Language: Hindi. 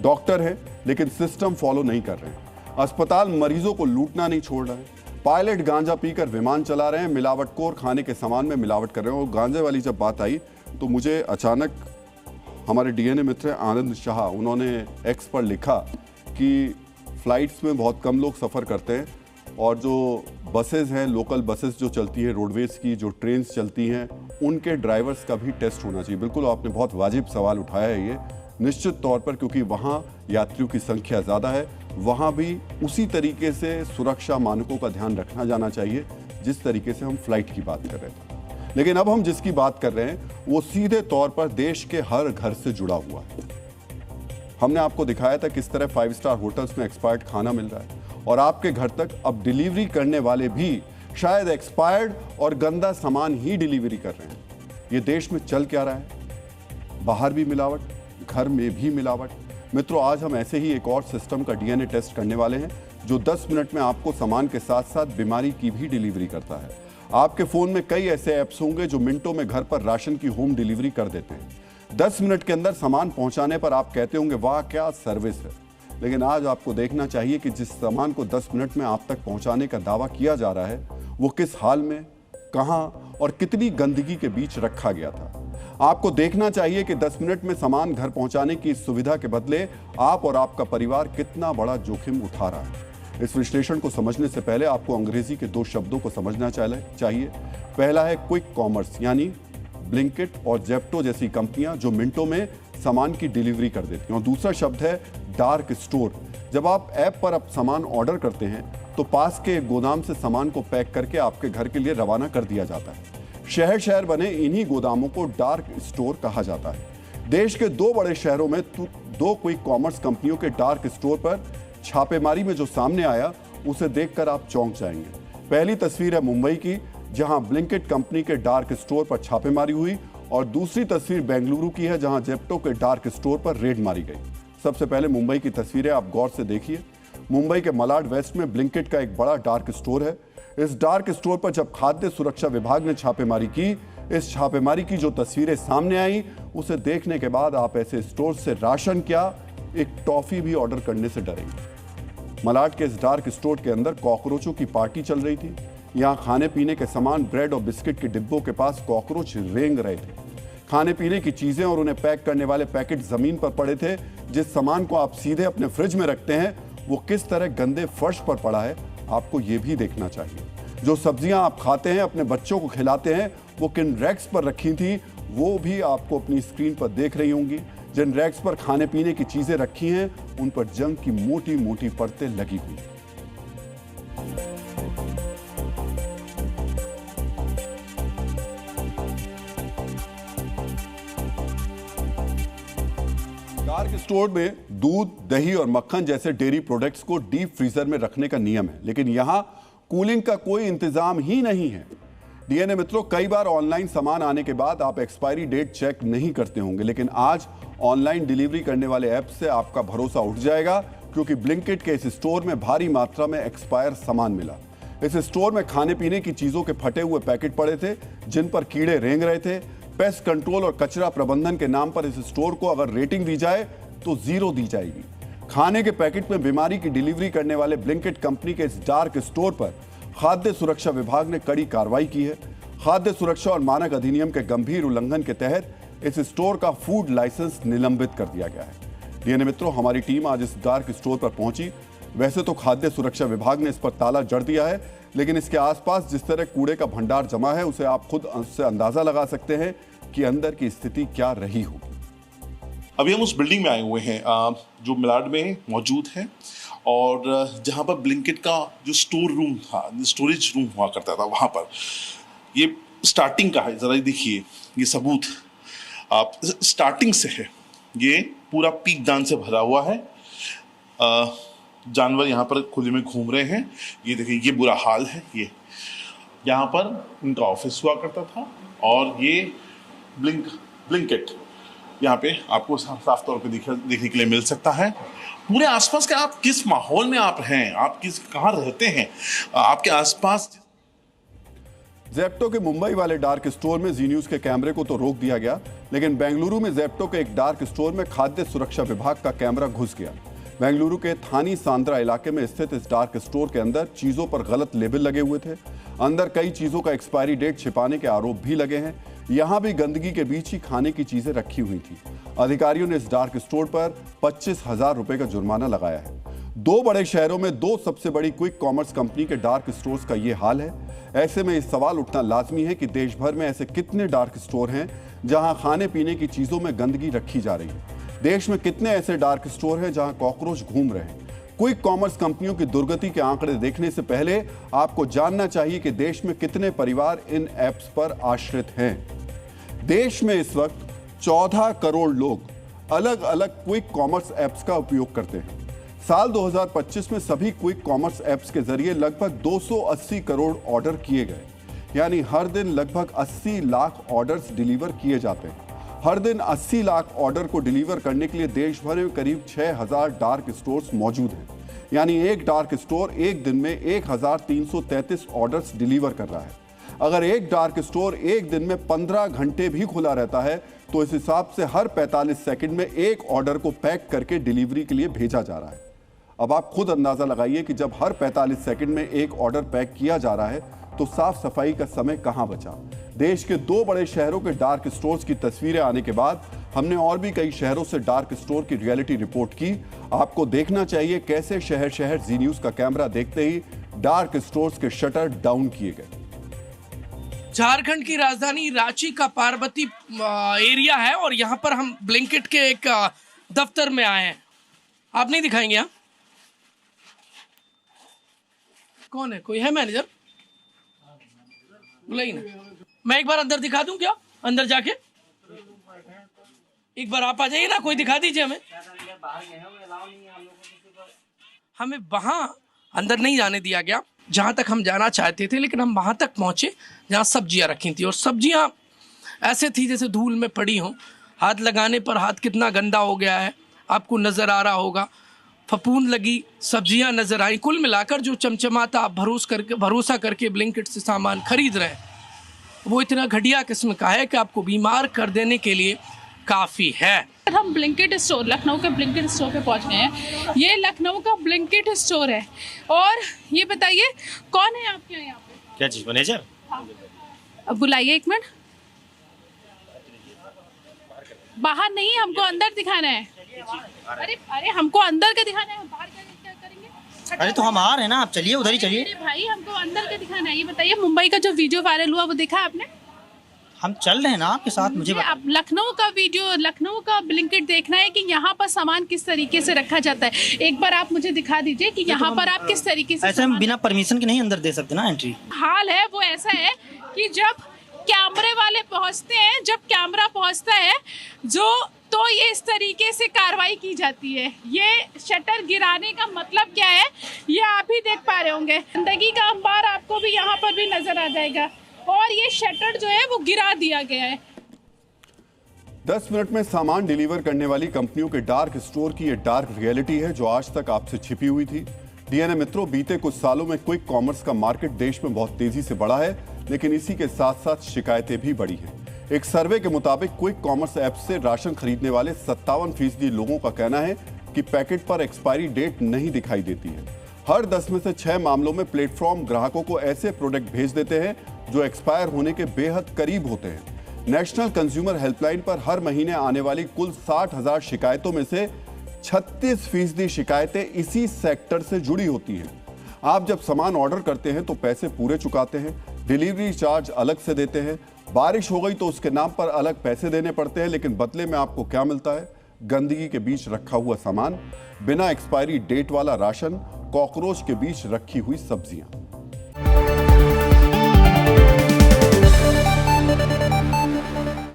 डॉक्टर हैं लेकिन सिस्टम फॉलो नहीं कर रहे हैं। अस्पताल मरीजों को लूटना नहीं छोड़ रहे हैं। पायलट गांजा पीकर विमान चला रहे हैं, मिलावटखोर खाने के सामान में मिलावट कर रहे हैं। और गांजे वाली जब बात आई तो मुझे अचानक हमारे डीएनए मित्र आनंद शाह, उन्होंने एक्स पर लिखा कि फ्लाइट्स में बहुत कम लोग सफ़र करते हैं और जो बसेस हैं, लोकल बसेस जो चलती हैं रोडवेज़ की, जो ट्रेन्स चलती हैं, उनके ड्राइवर्स का भी टेस्ट होना चाहिए। बिल्कुल आपने बहुत वाजिब सवाल उठाया है ये, निश्चित तौर पर, क्योंकि वहाँ यात्रियों की संख्या ज़्यादा है, वहाँ भी उसी तरीके से सुरक्षा मानकों का ध्यान रखना जाना चाहिए जिस तरीके से हम फ्लाइट की बात कर रहे थे। लेकिन अब हम जिसकी बात कर रहे हैं वो सीधे तौर पर देश के हर घर से जुड़ा हुआ है। हमने आपको दिखाया था किस तरह 5 स्टार होटल्स में एक्सपायर्ड खाना मिल रहा है और आपके घर तक अब डिलीवरी करने वाले भी शायद एक्सपायर्ड और गंदा सामान ही डिलीवरी कर रहे हैं। ये देश में चल क्या रहा है? बाहर भी मिलावट, घर में भी मिलावट। मित्रों, आज हम ऐसे ही एक और सिस्टम का डीएनए टेस्ट करने वाले हैं जो 10 मिनट में आपको सामान के साथ साथ बीमारी की भी डिलीवरी करता है। आपके फ़ोन में कई ऐसे ऐप्स होंगे जो मिनटों में घर पर राशन की होम डिलीवरी कर देते हैं। 10 मिनट के अंदर सामान पहुंचाने पर आप कहते होंगे वाह क्या सर्विस है। लेकिन आज आपको देखना चाहिए कि जिस सामान को 10 मिनट में आप तक पहुंचाने का दावा किया जा रहा है वो किस हाल में, कहां और कितनी गंदगी के बीच रखा गया था। आपको देखना चाहिए कि 10 मिनट में सामान घर पहुंचाने की इस सुविधा के बदले आप और आपका परिवार कितना बड़ा जोखिम उठा रहा है। इस विश्लेषण को समझने से पहले आपको अंग्रेजी के 2 शब्दों को समझना चाहिए। पहला है क्विक कॉमर्स, यानी ब्लिंकिट और जेप्टो जैसी कंपनियां जो मिनटों में सामान की डिलीवरी कर देती हैं, और दूसरा शब्द है डार्क स्टोर। जब आप ऐप पर अब सामान ऑर्डर करते हैं तो पास के एक गोदाम से सामान को पैक करके आपके घर के लिए रवाना कर दिया जाता है। शहर शहर बने इन्हीं गोदामों को डार्क स्टोर कहा जाता है। देश के 2 बड़े शहरों में 2 क्विक कॉमर्स कंपनियों के डार्क स्टोर पर छापेमारी में जो सामने आया उसे देखकर आप चौंक जाएंगे। पहली तस्वीर है मुंबई की, जहां ब्लिंकिट कंपनी के डार्क स्टोर पर छापेमारी हुई, और दूसरी तस्वीर बेंगलुरु की है जहां जेप्टो के डार्क स्टोर पर रेड मारी गई। सबसे पहले मुंबई की तस्वीरें आप गौर से देखिए। मुंबई के मलाड वेस्ट में ब्लिंकिट का एक बड़ा डार्क स्टोर है। इस डार्क स्टोर पर जब खाद्य सुरक्षा विभाग ने छापेमारी की, इस छापेमारी की जो तस्वीरें सामने आई उसे देखने के बाद आप ऐसे स्टोर से राशन क्या, एक टॉफी भी ऑर्डर करने से डरेंगे। मलाड के इस डार्क स्टोर के अंदर कॉकरोचों की पार्टी चल रही थी। यहाँ खाने पीने के सामान, ब्रेड और बिस्किट के डिब्बों के पास कॉकरोच रेंग रहे थे। खाने पीने की चीजें और उन्हें पैक करने वाले पैकेट जमीन पर पड़े थे। जिस सामान को आप सीधे अपने फ्रिज में रखते हैं वो किस तरह गंदे फर्श पर पड़ा है, आपको ये भी देखना चाहिए। जो सब्जियां आप खाते हैं, अपने बच्चों को खिलाते हैं, वो किन रैक्स पर रखी थी वो भी आपको अपनी स्क्रीन पर देख रही होंगी। जिन रैक्स पर खाने पीने की चीजें रखी हैं उन पर जंग की मोटी मोटी परतें लगी हुई। डार्क स्टोर में दूध, दही और मक्खन जैसे डेयरी प्रोडक्ट्स को डीप फ्रीजर में रखने का नियम है, लेकिन यहां कूलिंग का कोई इंतजाम ही नहीं है। डीएनए मित्रों, कई बार ऑनलाइन सामान आने के बाद आप एक्सपायरी डेट चेक नहीं करते होंगे, लेकिन आज ऑनलाइन डिलीवरी करने वाले ऐप से आपका भरोसा उठ जाएगा, क्योंकि ब्लिंकिट के इस स्टोर में भारी मात्रा में एक्सपायर सामान मिला। इस स्टोर में खाने पीने की चीजों के फटे हुए पैकेट पड़े थे जिन पर कीड़े रेंग रहे थे। पेस्ट कंट्रोल और कचरा प्रबंधन के नाम पर इस स्टोर को अगर रेटिंग दी जाए तो 0 दी जाएगी। खाने के पैकेट में बीमारी की डिलीवरी करने वाले ब्लिंकिट कंपनी के इस डार्क स्टोर पर खाद्य सुरक्षा विभाग ने कड़ी कार्रवाई की है। खाद्य सुरक्षा और मानक अधिनियम के गंभीर उल्लंघन के तहत इस स्टोर का फूड लाइसेंस निलंबित कर दिया गया है। डीएनए मित्रों, हमारी टीम आज इस डार्क स्टोर पर पहुंची। वैसे तो खाद्य सुरक्षा विभाग ने इस पर ताला जड़ दिया है, लेकिन इसके आसपास जिस तरह कूड़े का भंडार जमा है उसे आप खुद उससे अंदाजा लगा सकते हैं कि अंदर की स्थिति क्या रही होगी। अभी हम उस बिल्डिंग में आए हुए हैं जो मलाड में मौजूद है, और जहाँ पर ब्लिंकिट का जो स्टोर रूम था, स्टोरेज रूम हुआ करता था, वहाँ पर ये स्टार्टिंग का है। ज़रा देखिए, ये सबूत आप स्टार्टिंग से है। ये पूरा पीक दान से भरा हुआ है। जानवर यहाँ पर खुले में घूम रहे हैं। ये देखिए, ये बुरा हाल है। ये यहाँ पर उनका ऑफिस हुआ करता था, और ये ब्लिंकिट यहाँ पे आपको साफ तौर पे देखने के लिए मिल सकता है। पूरे आसपास के आप किस माहौल में आप हैं, आप कहाँ रहते हैं, आपके आसपास। जेप्टो के मुंबई वाले डार्क स्टोर में जी न्यूज के कैमरे को तो रोक दिया गया, लेकिन बेंगलुरु में जेप्टो के एक डार्क स्टोर में खाद्य सुरक्षा विभाग का कैमरा घुस गया। बेंगलुरु के थानी सांद्रा इलाके में स्थित इस डार्क स्टोर के अंदर चीजों पर गलत लेबल लगे हुए थे। अंदर कई चीजों का एक्सपायरी डेट छिपाने के आरोप भी लगे हैं। यहां भी गंदगी के बीच ही खाने की चीजें रखी हुई थी। अधिकारियों ने इस डार्क स्टोर पर 25,000 रुपए का जुर्माना लगाया है। 2 बड़े शहरों में 2 सबसे बड़ी क्विक कॉमर्स कंपनी के डार्क स्टोर्स का यह हाल है। ऐसे में इस सवाल उठना लाजमी है कि देश भर में ऐसे कितने डार्क स्टोर हैं जहां खाने पीने की चीजों में गंदगी रखी जा रही है। देश में कितने ऐसे डार्क स्टोर हैं जहां कॉकरोच घूम रहे हैं। क्विक कॉमर्स कंपनियों की दुर्गति के आंकड़े देखने से पहले आपको जानना चाहिए कि देश में कितने परिवार इन ऐप्स पर आश्रित हैं। देश में इस वक्त 14 करोड़ लोग अलग अलग क्विक कॉमर्स ऐप्स का उपयोग करते हैं। साल 2025 में सभी क्विक कॉमर्स ऐप्स के जरिए लगभग 280 करोड़ ऑर्डर किए गए, यानी हर दिन लगभग 80 लाख ऑर्डर्स डिलीवर किए जाते हैं। हर दिन 80 लाख ऑर्डर को डिलीवर करने के लिए देश भर में करीब 6000 डार्क स्टोर्स मौजूद हैं, यानी एक डार्क स्टोर एक दिन में 1333 ऑर्डर्स डिलीवर कर रहा है। अगर एक डार्क स्टोर एक दिन में 15 घंटे भी खुला रहता है तो इस हिसाब से हर 45 सेकंड में एक ऑर्डर को पैक करके डिलीवरी के लिए भेजा जा रहा है। अब आप खुद अंदाजा लगाइए कि जब हर 45 सेकंड में एक ऑर्डर पैक किया जा रहा है तो साफ सफाई का समय कहां बचा। देश के 2 बड़े शहरों के डार्क स्टोर्स की तस्वीरें आने के बाद हमने और भी कई शहरों से डार्क स्टोर की रियलिटी रिपोर्ट की। आपको देखना चाहिए कैसे शहर शहर जी न्यूज का कैमरा देखते ही डार्क स्टोर्स के शटर डाउन किए गए। झारखंड की राजधानी रांची का पार्वती एरिया है और यहाँ पर हम ब्लिंकिट के एक दफ्तर में आए हैं। आप नहीं दिखाएंगे यहाँ? कौन है? कोई है मैनेजर? बुलाई ना। मैं एक बार अंदर दिखा दूं क्या? अंदर जाके एक बार आप आ जाइए ना, कोई दिखा दीजिए हमें। हमें वहां अंदर नहीं जाने दिया गया जहां तक हम जाना चाहते थे, लेकिन हम वहां तक पहुंचे जहां सब्जियां रखी थी और सब्जियां ऐसे थी जैसे धूल में पड़ी हों। हाथ लगाने पर हाथ कितना गंदा हो गया है आपको नजर आ रहा होगा। फफूंद लगी सब्जियां नजर आई। कुल मिलाकर जो चमचमाता आप भरोसा करके ब्लिंकिट से सामान खरीद रहे हैं वो इतना घटिया किस्म का है कि आपको बीमार कर देने के लिए काफ़ी है। हम ब्लिंकिट स्टोर, लखनऊ के ब्लिंकिट स्टोर पे पहुंच गए हैं। ये लखनऊ का ब्लिंकिट स्टोर है और ये बताइए कौन है आपके यहाँ पे? क्या चीज? मैनेजर? अब बुलाइए एक मिनट। बाहर नहीं, हमको अंदर दिखाना है। अरे हमको अंदर का दिखाना है, बाहर क्या करेंगे? अरे तो हम आ रहे हैं ना, आप चलिए उधर ही चलिए। अरे भाई हमको अंदर का दिखाना है। ये बताइए मुंबई का जो वीडियो वायरल हुआ वो देखा आपने? हम चल रहे हैं ना आपके साथ। मुझे आप लखनऊ का वीडियो, लखनऊ का ब्लिंकिट देखना है कि यहाँ पर सामान किस तरीके से रखा जाता है। एक बार आप मुझे दिखा दीजिए कि यहाँ पर आप किस तरीके से। ऐसे हम बिना परमिशन के नहीं अंदर दे सकते ना एंट्री। हाल है वो ऐसा है कि जब कैमरे वाले पहुंचते हैं, जब कैमरा पहुंचता है तो ये इस तरीके से कार्रवाई की जाती है। ये शटर गिराने का मतलब क्या है ये आप ही देख पा रहे होंगे। गंदगी का अंबार आपको भी यहाँ पर भी नजर आ जाएगा और ये शटर जो है वो गिरा दिया गया है। 10 मिनट में सामान डिलीवर करने वाली कंपनियों के डार्क स्टोर की ये डार्क रियलिटी है जो आज तक आपसे छिपी हुई थी। डीएनए मित्रों, बीते कुछ सालों में क्विक कॉमर्स का मार्केट देश में बहुत तेजी से बढ़ा है, लेकिन इसी के साथ साथ शिकायतें भी बढ़ी हैं। एक सर्वे के मुताबिक क्विक कॉमर्स ऐप से राशन खरीदने वाले 57% लोगों का कहना है कि पैकेट पर एक्सपायरी डेट नहीं दिखाई देती है। हर 10 में से 6 मामलों में प्लेटफॉर्म ग्राहकों को ऐसे प्रोडक्ट भेज देते हैं जो एक्सपायर होने के बेहद करीब होते हैं। नेशनल कंज्यूमर हेल्पलाइन पर हर महीने आने वाली कुल 60,000 शिकायतों में से 36% शिकायतें इसी सेक्टर से जुड़ी होती हैं। आप जब सामान ऑर्डर करते हैं तो पैसे पूरे चुकाते हैं, डिलीवरी चार्ज अलग से देते हैं। बारिश हो गई तो उसके नाम पर अलग पैसे देने पड़ते हैं, लेकिन बदले में आपको क्या मिलता है? गंदगी के बीच रखा हुआ सामान, बिना एक्सपायरी डेट वाला राशन, कॉकरोच के बीच रखी हुई सब्जियां।